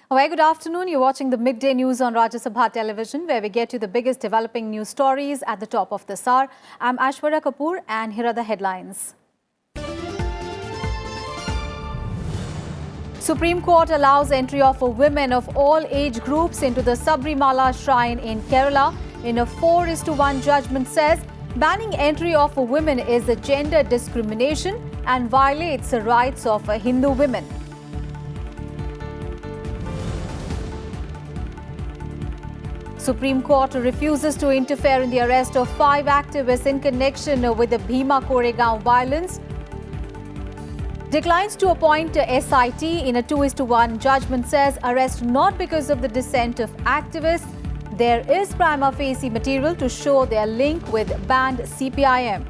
A very good afternoon. You're watching the midday news on Rajya Sabha television, where we get you the biggest developing news stories at the top of this hour. I'm Aishwarya Kapoor, and here are the headlines. Supreme Court allows entry of women of all age groups into the Sabarimala shrine in Kerala. In a 4:1 judgment says banning entry of women is a gender discrimination and violates the rights of Hindu women. Supreme Court refuses to interfere in the arrest of 5 activists in connection with the Bhima Koregaon violence. Declines to appoint a SIT in a 2:1 judgment says arrest not because of the dissent of activists. There is prima facie material to show their link with banned CPIM.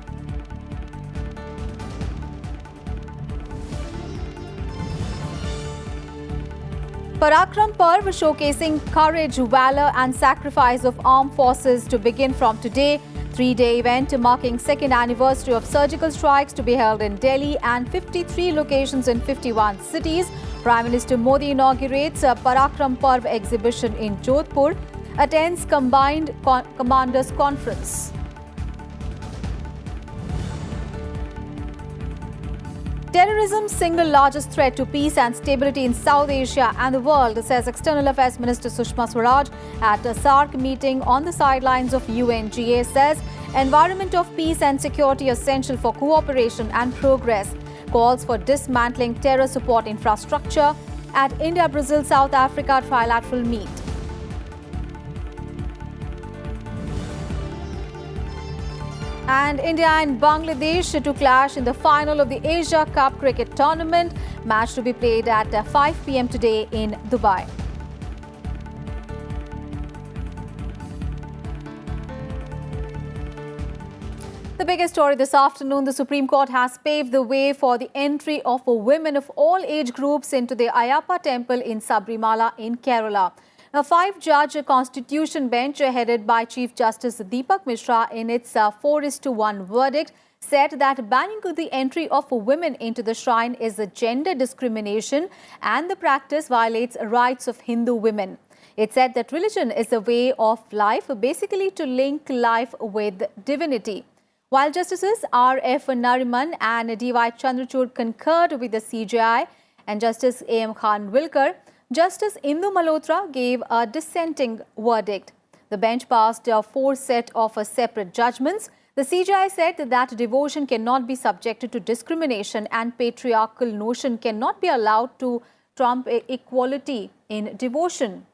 Parakram Parva showcasing courage, valor and sacrifice of armed forces to begin from today. 3-day event marking 2nd anniversary of surgical strikes to be held in Delhi and 53 locations in 51 cities. Prime Minister Modi inaugurates a Parakram Parva exhibition in Jodhpur, attends Combined Commanders Conference. Terrorism, single largest threat to peace and stability in South Asia and the world, says External Affairs Minister Sushma Swaraj at a SAARC meeting on the sidelines of UNGA. Says environment of peace and security essential for cooperation and progress. Calls for dismantling terror support infrastructure at India-Brazil-South Africa trilateral meet. And India and Bangladesh to clash in the final of the Asia Cup cricket tournament. Match to be played at 5 p.m. today in Dubai. The biggest story this afternoon, the Supreme Court has paved the way for the entry of women of all age groups into the Ayyappa temple in Sabarimala in Kerala. A 5-judge constitution bench headed by Chief Justice Deepak Mishra in its 4:1 verdict said that banning the entry of women into the shrine is a gender discrimination and the practice violates rights of Hindu women. It said that religion is a way of life, basically to link life with divinity. While Justices R.F. Nariman and D.Y. Chandrachud concurred with the CJI and Justice A.M. Khanwilkar, Justice Indu Malhotra gave a dissenting verdict. The bench passed 4 sets of separate judgments. The CJI said that devotion cannot be subjected to discrimination and patriarchal notion cannot be allowed to trump equality in devotion.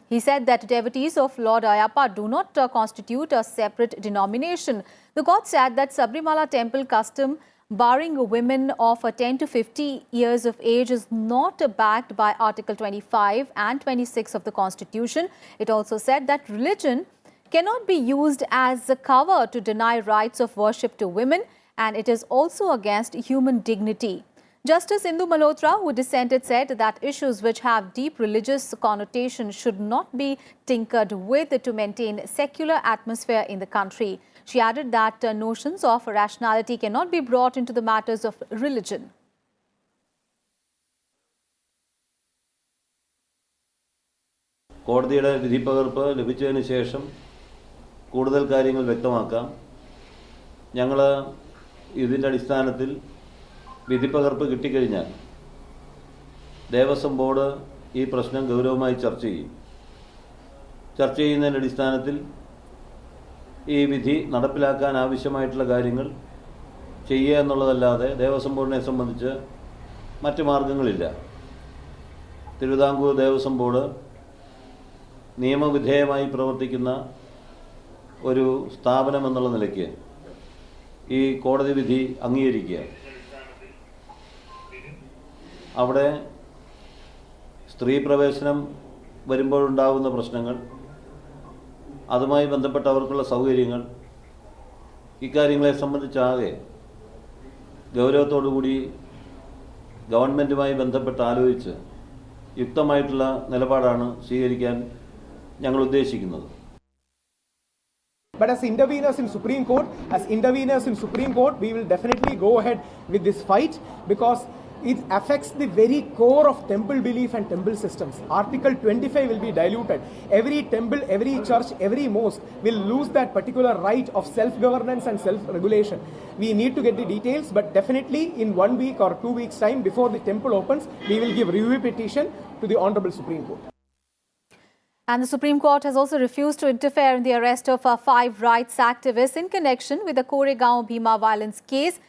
He said that devotees of Lord Ayyappa do not constitute a separate denomination. The court said that Sabarimala temple custom barring women of 10 to 50 years of age is not backed by Article 25 and 26 of the Constitution. It also said that religion cannot be used as a cover to deny rights of worship to women, and it is also against human dignity. Justice Indu Malhotra, who dissented, said that issues which have deep religious connotation should not be tinkered with to maintain secular atmosphere in the country. She added that notions of rationality cannot be brought into the matters of religion. കോടതിയുടെ വിധിപ്പകർപ്പ് ലഭിച്ചതിന് ശേഷം കൂടുതൽ കാര്യങ്ങൾ വ്യക്തമാക്കാം. ഞങ്ങൾ ഇതിൻ്റെ അടിസ്ഥാനത്തിൽ വിധിപ്പകർപ്പ് കിട്ടിക്കഴിഞ്ഞാൽ ദേവസ്വം ബോർഡ് ഈ പ്രശ്നം ഗൗരവമായി ചർച്ച ചെയ്യും. ചർച്ച ചെയ്യുന്നതിൻ്റെ അടിസ്ഥാനത്തിൽ ഈ വിധി നടപ്പിലാക്കാൻ ആവശ്യമായിട്ടുള്ള കാര്യങ്ങൾ ചെയ്യുക എന്നുള്ളതല്ലാതെ ദേവസ്വം ബോർഡിനെ സംബന്ധിച്ച് മറ്റ് മാർഗങ്ങളില്ല. തിരുവിതാംകൂർ ദേവസ്വം ബോർഡ് നിയമവിധേയമായി പ്രവർത്തിക്കുന്ന ഒരു സ്ഥാപനം എന്നുള്ള നിലയ്ക്ക് ഈ കോടതി വിധി അംഗീകരിക്കുക. അവിടെ സ്ത്രീ പ്രവേശനം വരുമ്പോഴുണ്ടാകുന്ന പ്രശ്നങ്ങൾ, അതുമായി ബന്ധപ്പെട്ടവർക്കുള്ള സൗകര്യങ്ങൾ, ഇക്കാര്യങ്ങളെ സംബന്ധിച്ചാകെ ഗൗരവത്തോടുകൂടി ഗവൺമെൻറ്റുമായി ബന്ധപ്പെട്ട് ആലോചിച്ച് യുക്തമായിട്ടുള്ള നിലപാടാണ് സ്വീകരിക്കാൻ ഞങ്ങൾ ഉദ്ദേശിക്കുന്നത്. But as interveners in Supreme Court, we will definitely go ahead with this fight, because it affects the very core of temple belief and temple systems. Article 25 will be diluted. Every temple, every church, every mosque will lose that particular right of self-governance and self-regulation. We need to get the details, but definitely in 1 week or 2 weeks' time before the temple opens, we will give review petition to the Honorable Supreme Court. And the Supreme Court has also refused to interfere in the arrest of 5 rights activists in connection with the Koregaon Bhima violence case.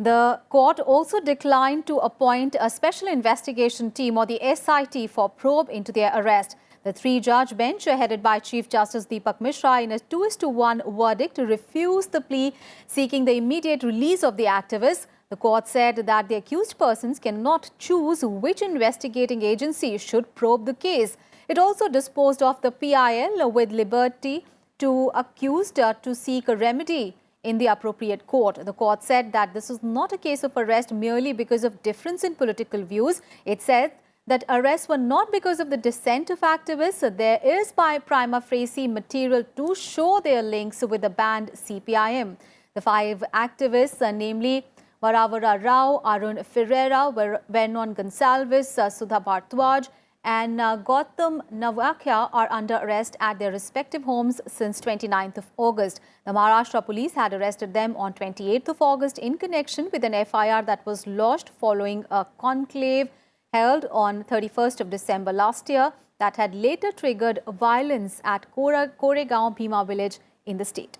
The court also declined to appoint a special investigation team or the SIT for probe into their arrest. The 3-judge bench, headed by Chief Justice Deepak Mishra, in a 2:1 verdict, refused the plea seeking the immediate release of the activists. The court said that the accused persons cannot choose which investigating agency should probe the case. It also disposed of the PIL with liberty to accused to seek a remedy in the appropriate court. The court said that this is not a case of arrest merely because of difference in political views. It said that arrests were not because of the dissent of activists. There is by prima facie material to show their links with the banned CPIM. The 5 activists, namely Varavara Rao, Arun Ferreira, Vernon Gonsalves, Sudha Bhartwaj, and Gautam Navakya are under arrest at their respective homes since 29th of August. The Maharashtra police had arrested them on 28th of August in connection with an FIR that was lodged following a conclave held on 31st of December last year that had later triggered violence at Koregaon Bhima village in the state.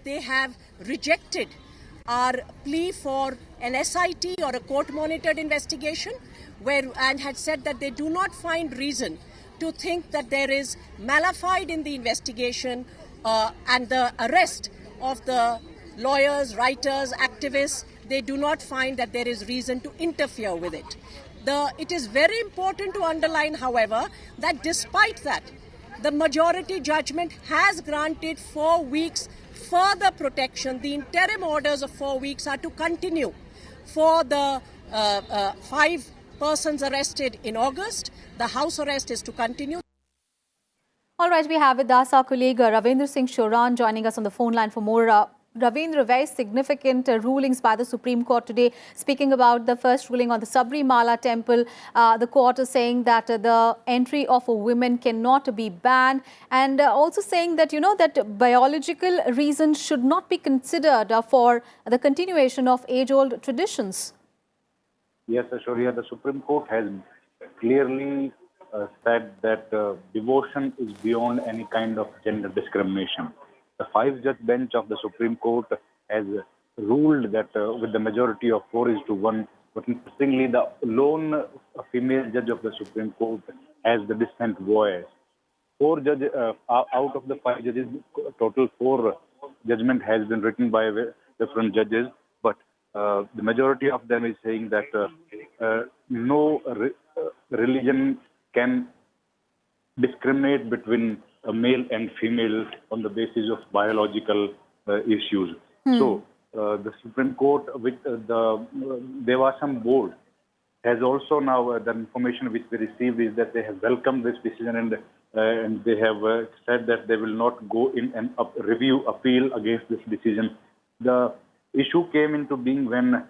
They have rejected our plea for an SIT or a court-monitored investigation and had said that they do not find reason to think that there is malafide in the investigation and the arrest of the lawyers, writers, activists. They do not find that there is reason to interfere with it. It is very important to underline, however, that despite that, the majority judgment has granted 4 weeks further protection. The interim orders of 4 weeks are to continue for the 5 persons arrested in August. The house arrest is to continue. All right, we have with us our colleague Ravindra Singh Shoran joining us on the phone line for more. Ravindra, very significant rulings by the Supreme Court today. Speaking about the first ruling on the Sabarimala temple, the court is saying that the entry of women cannot be banned, and also saying that, that biological reasons should not be considered for the continuation of age-old traditions. Yes, Ashwarya, the Supreme Court has clearly said that devotion is beyond any kind of gender discrimination. The 5-judge bench of the Supreme Court has ruled that with the majority of 4:1, but interestingly, the lone female judge of the Supreme Court has the dissent voice. 4 judges out of the 5 judges, total 4 judgment has been written by different judges, but the majority of them is saying that no religion can discriminate between a male and female on the basis of biological issues. So the Supreme Court with the Devasam board has also now the information which they received is that they have welcomed this decision and they have said that they will not go in and review appeal against this decision. The issue came into being when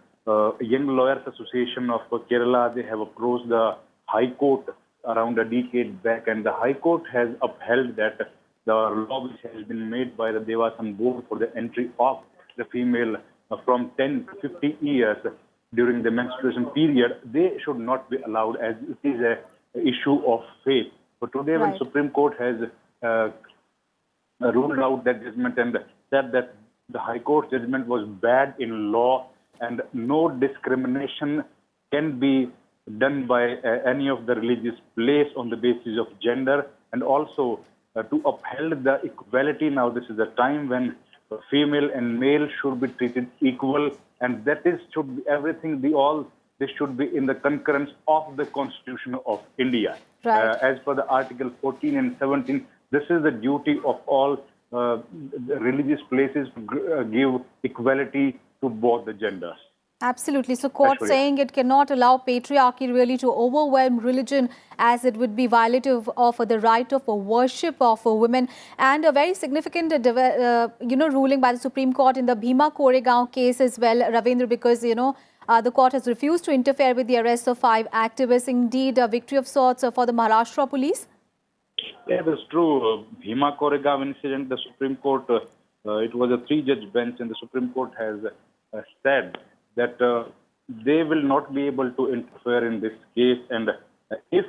Young Lawyers Association of Kerala, they have approached the High Court around a decade back, and the High Court has upheld that the law which has been made by the Devasam board for the entry of the female from 10 to 50 years during the menstruation period, they should not be allowed as it is an issue of faith. But today when Supreme Court has ruled out that judgment and said that the High Court judgment was bad in law and no discrimination can be done by any of the religious place on the basis of gender, and also to uphold the equality. Now this is a time when female and male should be treated equal, and that is should be everything. This should be in the concurrence of the Constitution of India. As per the Article 14 and 17, this is the duty of all religious places to give equality to both the genders. Absolutely. So court Ashwarya. saying it cannot allow patriarchy really to overwhelm religion, as it would be violative of the right of worship of women. And a very significant ruling by the Supreme Court in the Bhima Koregaon case as well, Ravindra, because the court has refused to interfere with the arrest of 5 activists. Indeed, a victory of sorts for the Maharashtra police. Yeah, that's true. Bhima Koregaon incident, the Supreme Court, it was a 3-judge bench, and the Supreme Court has said that they will not be able to interfere in this case, and if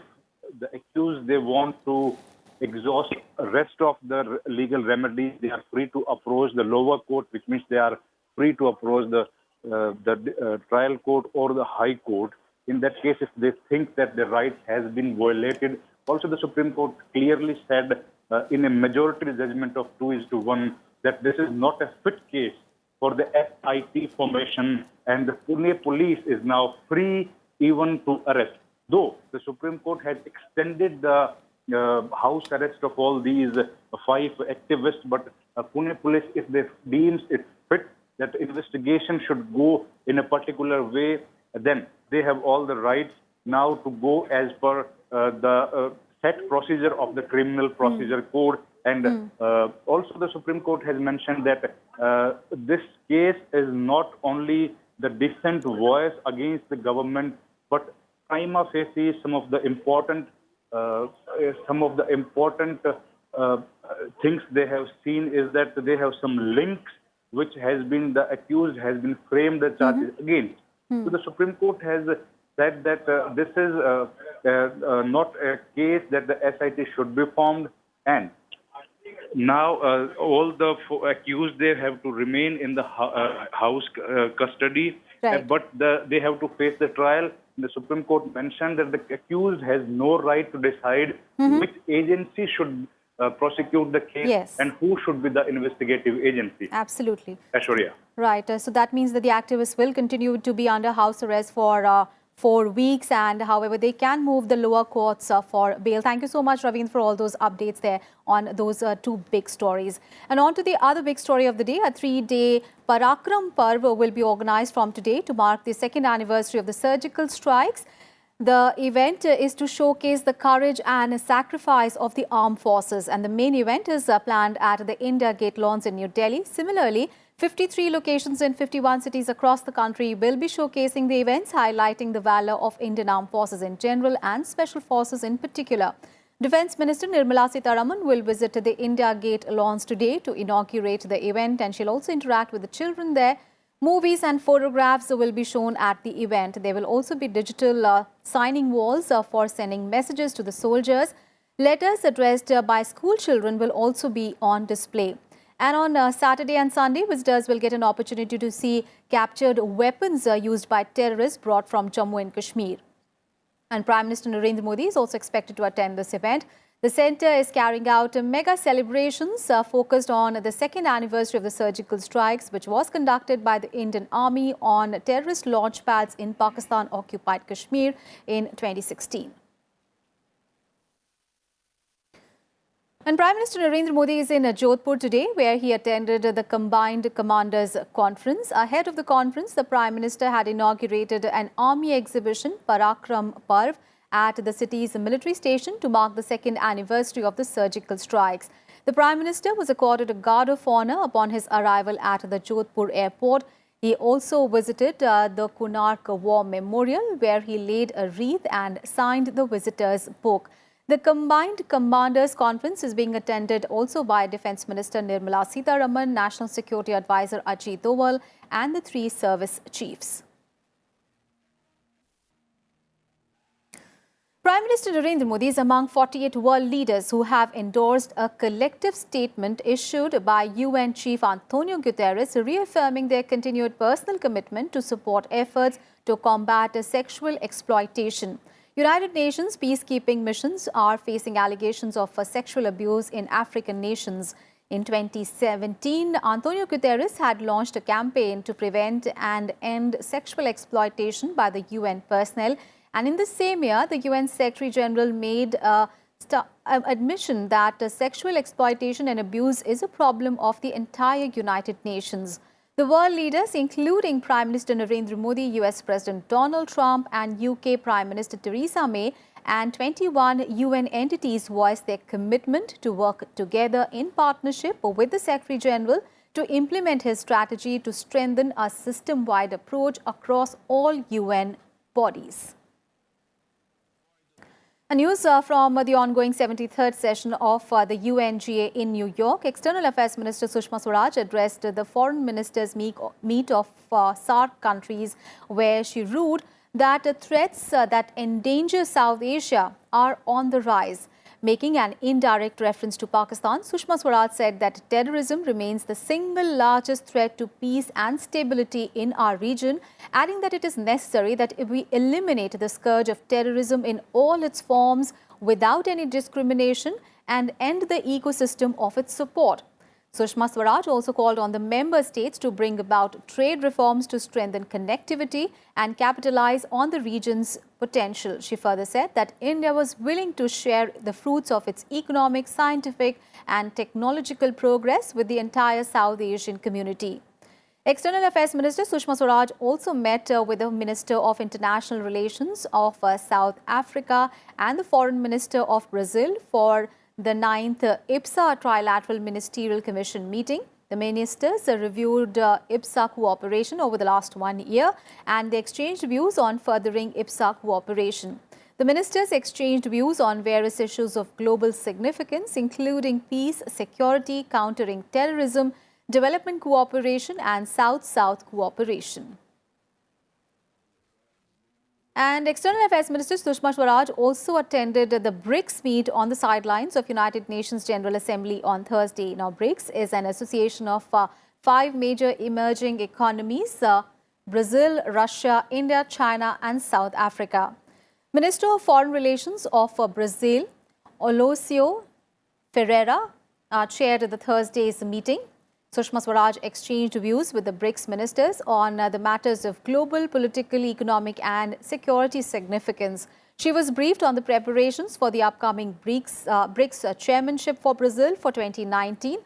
the accused, they want to exhaust rest of the legal remedies, they are free to approach the lower court, which means they are free to approach the trial court or the high court. In that case, if they think that the right has been violated. Also, the Supreme Court clearly said in a majority judgment of 2:1 that this is not a fit case for the SIT formation, and the Pune police is now free even to arrest. Though the Supreme Court has extended the house arrest of all these 5 activists, but Pune police, if they deems it fit that investigation should go in a particular way, then they have all the rights now to go as per the set procedure of the criminal procedure code. And also the Supreme Court has mentioned that this case is not only the dissent voice against the government, but prima facie some of the important things they have seen is that they have some links which has been, the accused has been framed the charges against. So the Supreme Court has said that this is not a case that the SIT should be formed, and now all the accused, they have to remain in the house custody, Right. but they have to face the trial. The Supreme Court mentioned that the accused has no right to decide which agency should prosecute the case, Yes. and who should be the investigative agency. Absolutely. Ashwarya. Right. So that means that the activists will continue to be under house arrest for 4 weeks, and however they can move the lower courts for bail. Thank you so much, Ravindra, for all those updates there on those 2 big stories. And on to the other big story of the day. A 3-day Parakram Parva will be organized from today to mark the 2nd anniversary of the surgical strikes. The event is to showcase the courage and sacrifice of the armed forces, and the main event is planned at the India Gate lawns in New Delhi. Similarly, 53 locations in 51 cities across the country will be showcasing the events, highlighting the valor of Indian armed forces in general and special forces in particular. Defence Minister Nirmala Sitharaman will visit the India Gate lawns today to inaugurate the event, and she'll also interact with the children there. Movies and photographs will be shown at the event. There will also be digital signing walls for sending messages to the soldiers. Letters addressed by school children will also be on display. And on Saturday and Sunday, visitors will get an opportunity to see captured weapons used by terrorists brought from Jammu and Kashmir. And Prime Minister Narendra Modi is also expected to attend this event. The centre is carrying out mega celebrations focused on the 2nd anniversary of the surgical strikes, which was conducted by the Indian Army on terrorist launch pads in Pakistan-occupied Kashmir in 2016. And Prime Minister Narendra Modi is in Jodhpur today, where he attended the Combined Commanders Conference. Ahead of the conference, the Prime Minister had inaugurated an army exhibition, Parakram Parva, at the city's military station to mark the 2nd anniversary of the surgical strikes. The Prime Minister was accorded a guard of honour upon his arrival at the Jodhpur airport. He also visited the Konark War Memorial, where he laid a wreath and signed the visitors' book. The Combined Commanders Conference is being attended also by Defence Minister Nirmala Sitharaman, National Security Advisor Ajit Doval, and the 3 service chiefs. Prime Minister Narendra Modi is among 48 world leaders who have endorsed a collective statement issued by UN Chief Antonio Guterres, reaffirming their continued personal commitment to support efforts to combat sexual exploitation. United Nations peacekeeping missions are facing allegations of sexual abuse in African nations. In 2017, Antonio Guterres had launched a campaign to prevent and end sexual exploitation by the UN personnel. And in the same year, the UN Secretary General made an admission that sexual exploitation and abuse is a problem of the entire United Nations. The world leaders, including Prime Minister Narendra Modi, US President Donald Trump and UK Prime Minister Theresa May, and 21 UN entities voiced their commitment to work together in partnership with the Secretary General to implement his strategy to strengthen a system-wide approach across all UN bodies. News from the ongoing 73rd session of the UNGA in New York. External Affairs Minister Sushma Swaraj addressed the foreign ministers' meet of SAARC countries, where she ruled that threats that endanger South Asia are on the rise. Making an indirect reference to Pakistan, Sushma Swaraj said that terrorism remains the single largest threat to peace and stability in our region, adding that it is necessary that we eliminate the scourge of terrorism in all its forms without any discrimination and end the ecosystem of its support. Sushma Swaraj also called on the member states to bring about trade reforms to strengthen connectivity and capitalize on the region's potential. She further said that India was willing to share the fruits of its economic, scientific and technological progress with the entire South Asian community. External Affairs Minister Sushma Swaraj also met with the Minister of International Relations of South Africa and the Foreign Minister of Brazil for the 9th IPSA Trilateral Ministerial Commission meeting. The ministers reviewed IPSA cooperation over the last 1 year and they exchanged views on furthering IPSA cooperation. The ministers exchanged views on various issues of global significance, including peace, security, countering terrorism, development cooperation and South-South cooperation. And External Affairs Minister Sushma Swaraj also attended the BRICs meet on the sidelines of United Nations General Assembly on Thursday. Now, BRICs is an association of 5 major emerging economies, Brazil, Russia, India, China and South Africa. Minister of Foreign Relations of Brazil, Aloysio Ferreira, chaired the Thursday's meeting. Sushma Swaraj exchanged views with the BRICS ministers on the matters of global, political, economic and security significance. She was briefed on the preparations for the upcoming BRICS chairmanship for Brazil for 2019.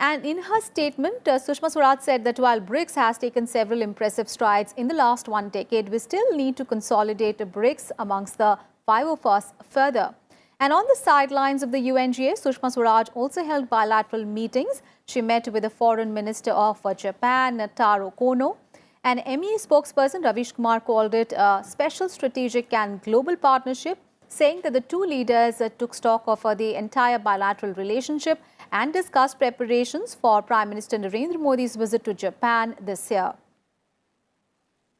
And in her statement, Sushma Swaraj said that while BRICS has taken several impressive strides in the last 1 decade, we still need to consolidate BRICS amongst the 5 of us further. And on the sidelines of the UNGA, Sushma Swaraj also held bilateral meetings. She met with the Foreign Minister of Japan, Taro Kono. An MEA spokesperson, Ravish Kumar, called it a special strategic and global partnership, saying that the two leaders took stock of the entire bilateral relationship and discussed preparations for Prime Minister Narendra Modi's visit to Japan this year.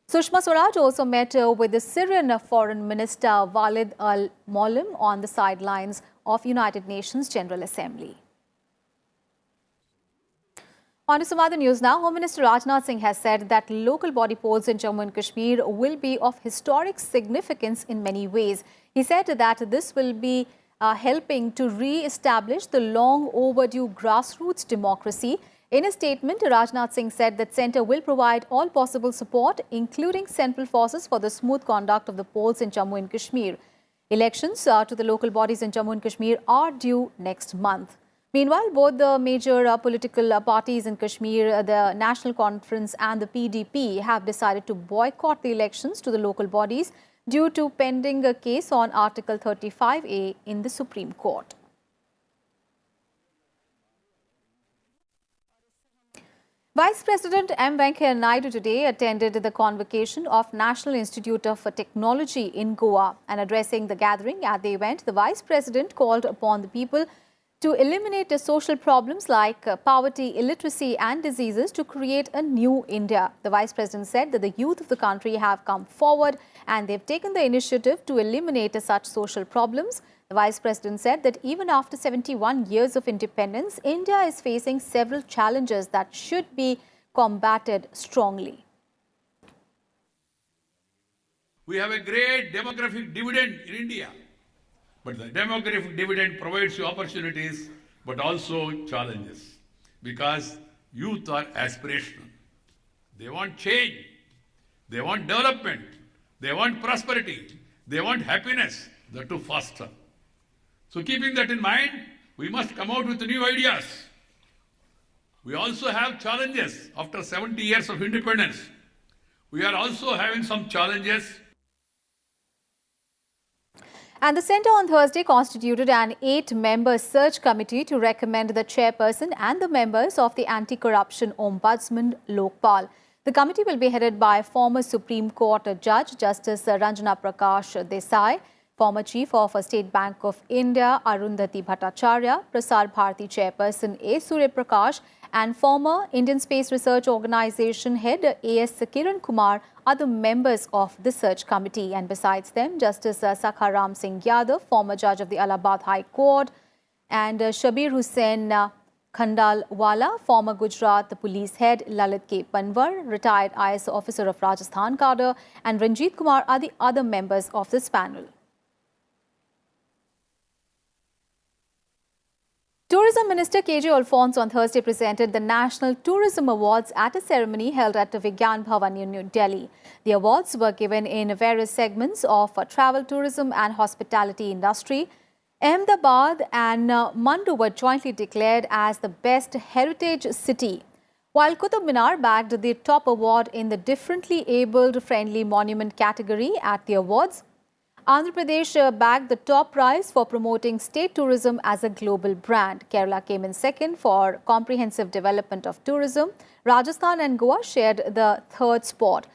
Sushma Swaraj also met with the Syrian Foreign Minister Walid al-Muallim on the sidelines of United Nations General Assembly. On to some other news now. Home Minister Rajnath Singh has said that local body polls in Jammu and Kashmir will be of historic significance in many ways. He said that this will be helping to re-establish the long overdue grassroots democracy. In a statement, Rajnath Singh said that Centre will provide all possible support, including central forces, for the smooth conduct of the polls in Jammu and Kashmir. Elections to the local bodies in Jammu and Kashmir are due next month. Meanwhile, both the major political parties in Kashmir, the National Conference and the PDP, have decided to boycott the elections to the local bodies due to pending a case on Article 35A in the Supreme Court. Vice President M Naidu today attended the convocation of National Institute of Technology in Goa, and addressing the gathering at the event, the Vice President called upon the people to eliminate the social problems like poverty, illiteracy and diseases to create a new India. The Vice President said that the youth of the country have come forward and they've taken the initiative to eliminate such social problems. The Vice President said that even after 71 years of independence, India is facing several challenges that should be combated strongly. We have a great demographic dividend in India. But the demographic dividend provides you opportunities, but also challenges. Because youth are aspirational. They want change. They want development. They want prosperity. They want happiness. The two faster. So keeping that in mind, we must come out with new ideas. We also have challenges after 70 years of independence. We are also having some challenges. And the Centre on Thursday constituted an 8-member search committee to recommend the chairperson and the members of the Anti-Corruption Ombudsman Lokpal. The committee will be headed by former Supreme Court Judge Justice Ranjana Prakash Desai, former Chief of State Bank of India Arundhati Bhattacharya, Prasar Bharati Chairperson A. Surya Prakash, and former Indian Space Research Organisation head A.S. Kiran Kumar are the members of the search committee. And besides them, Justice Sakharam Singh Yadav, former judge of the Allahabad High Court, and Shabir Hussain Khandalwala, former Gujarat Police head Lalit K. Panwar, retired IS officer of Rajasthan cadre, and Ranjit Kumar are the other members of this panel. Tourism Minister K.J. Alphonse on Thursday presented the National Tourism Awards at a ceremony held at the Vigyan Bhavan in New Delhi. The awards were given in various segments of travel, tourism and hospitality industry. Ahmedabad and Mandu were jointly declared as the best heritage city, while Qutub Minar bagged the top award in the differently abled friendly monument category at the awards. Andhra Pradesh bagged the top prize for promoting state tourism as a global brand. Kerala came in second for comprehensive development of tourism. Rajasthan and Goa shared the third spot.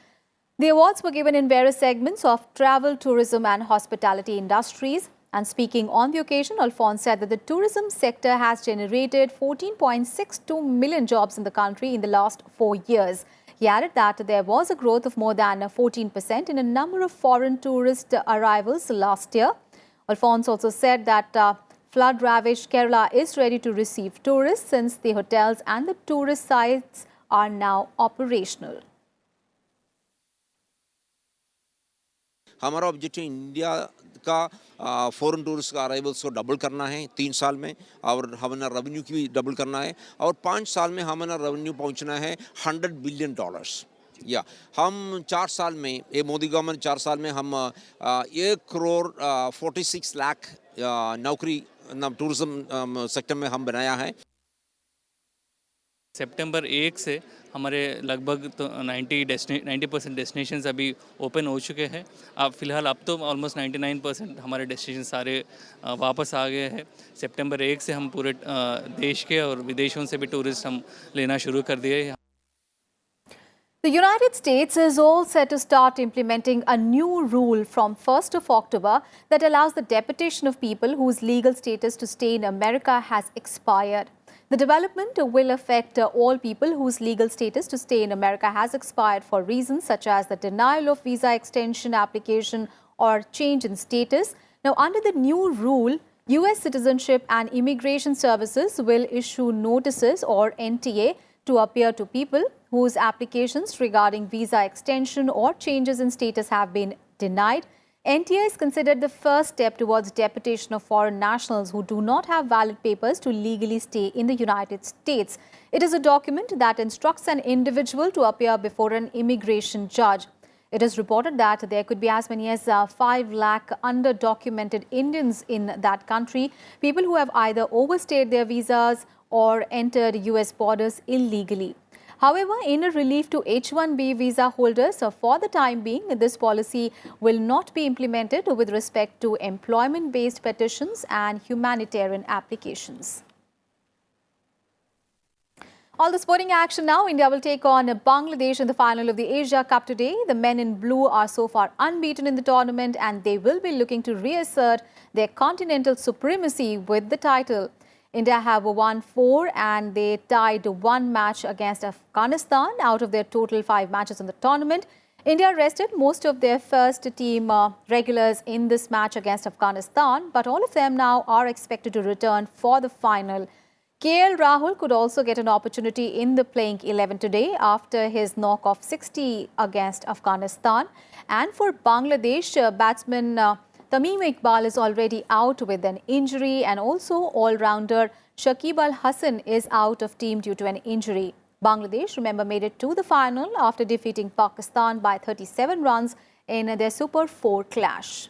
The awards were given in various segments of travel, tourism and hospitality industries. And speaking on the occasion, Alphonse said that the tourism sector has generated 14.62 million jobs in the country in the last 4 years. He added that there was a growth of more than 14% in a number of foreign tourist arrivals last year. Alphonse also said that flood-ravaged Kerala is ready to receive tourists since the hotels and the tourist sites are now operational. हमारा objective India का foreign tourist का arrivals को double करना है 3 साल में, और हमारा रेवेन्यू की भी डबल करना है, और 5 साल में हमारा रेवेन्यू पहुंचना है $100 बिलियन। या हम 4 साल में, ये मोदी गवर्नमेंट 4 साल में हम 1,46 लाख नौकरी टूरिज्म सेक्टर में हम बनाया है। सितंबर 1 से हमारे लगभग तो 90% डेस्टिनेशंस अभी ओपन हो चुके हैं। अब फिलहाल अब तो ऑलमोस्ट 99% हमारे डेस्टिनेशन सारे वापस आ गए हैं। सितंबर 1 से हम पूरे देश के और विदेशों से भी टूरिस्ट हम लेना शुरू कर दिए हैं। The United States is all set to start implementing a new rule from 1st of October that allows the deportation of people whose legal status to stay in America has expired. The development will affect all people whose legal status to stay in America has expired for reasons such as the denial of visa extension application or change in status. Now, under the new rule, U.S. Citizenship and Immigration Services will issue notices or NTA to appear to people whose applications regarding visa extension or changes in status have been denied. NTA is considered the first step towards deportation of foreign nationals who do not have valid papers to legally stay in the United States. It is a document that instructs an individual to appear before an immigration judge. It is reported that there could be as many as 5 lakh undocumented Indians in that country, people who have either overstayed their visas or entered US borders illegally. However, in a relief to H-1B visa holders, for the time being, this policy will not be implemented with respect to employment-based petitions and humanitarian applications. All the sporting action now. India will take on Bangladesh in the final of the Asia Cup today. The men in blue are so far unbeaten in the tournament and they will be looking to reassert their continental supremacy with the title. India have won 4 and they tied 1 match against Afghanistan out of their total 5 matches in the tournament. India rested most of their first team regulars in this match against Afghanistan, but all of them now are expected to return for the final. KL Rahul could also get an opportunity in the playing 11 today after his knock of 60 against Afghanistan. And for Bangladesh, batsman Tamim Iqbal is already out with an injury, and also all-rounder Shakib Al Hasan is out of team due to an injury. Bangladesh, remember, made it to the final after defeating Pakistan by 37 runs in their Super 4 clash.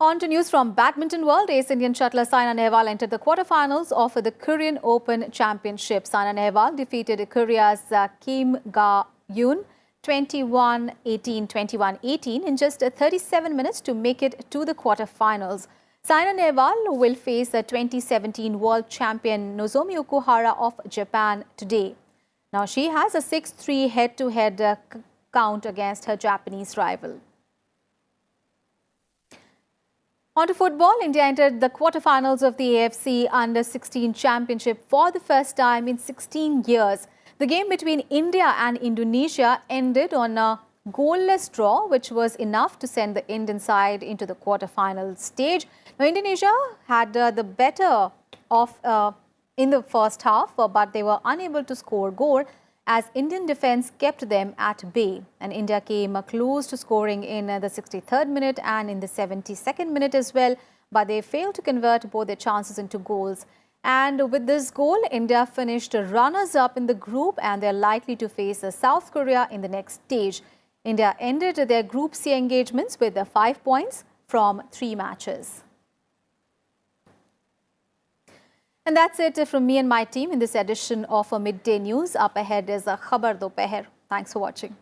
On to news from badminton world. Ace Indian shuttler Saina Nehwal entered the quarterfinals of the Korean Open Championship. Saina Nehwal defeated Korea's Kim Ga-eun 21-18, 21-18 in just 37 minutes to make it to the quarterfinals. Saina Nehwal will face the 2017 world champion Nozomi Okuhara of Japan today. Now she has a 6-3 head-to-head count against her Japanese rival. On to football, India entered the quarterfinals of the AFC Under-16 Championship for the first time in 16 years. The game between India and Indonesia ended on a goalless draw, which was enough to send the Indian side into the quarterfinal stage. Now, Indonesia had the better of in the first half, but they were unable to score goal as Indian defence kept them at bay. And India came close to scoring in the 63rd minute and in the 72nd minute as well, but they failed to convert both their chances into goals. And with this goal, India finished runners-up in the group and they're likely to face South Korea in the next stage. India ended their Group C engagements with 5 points from 3 matches. And that's it from me and my team in this edition of Midday News. Up ahead is Khabar Dopeher. Thanks for watching.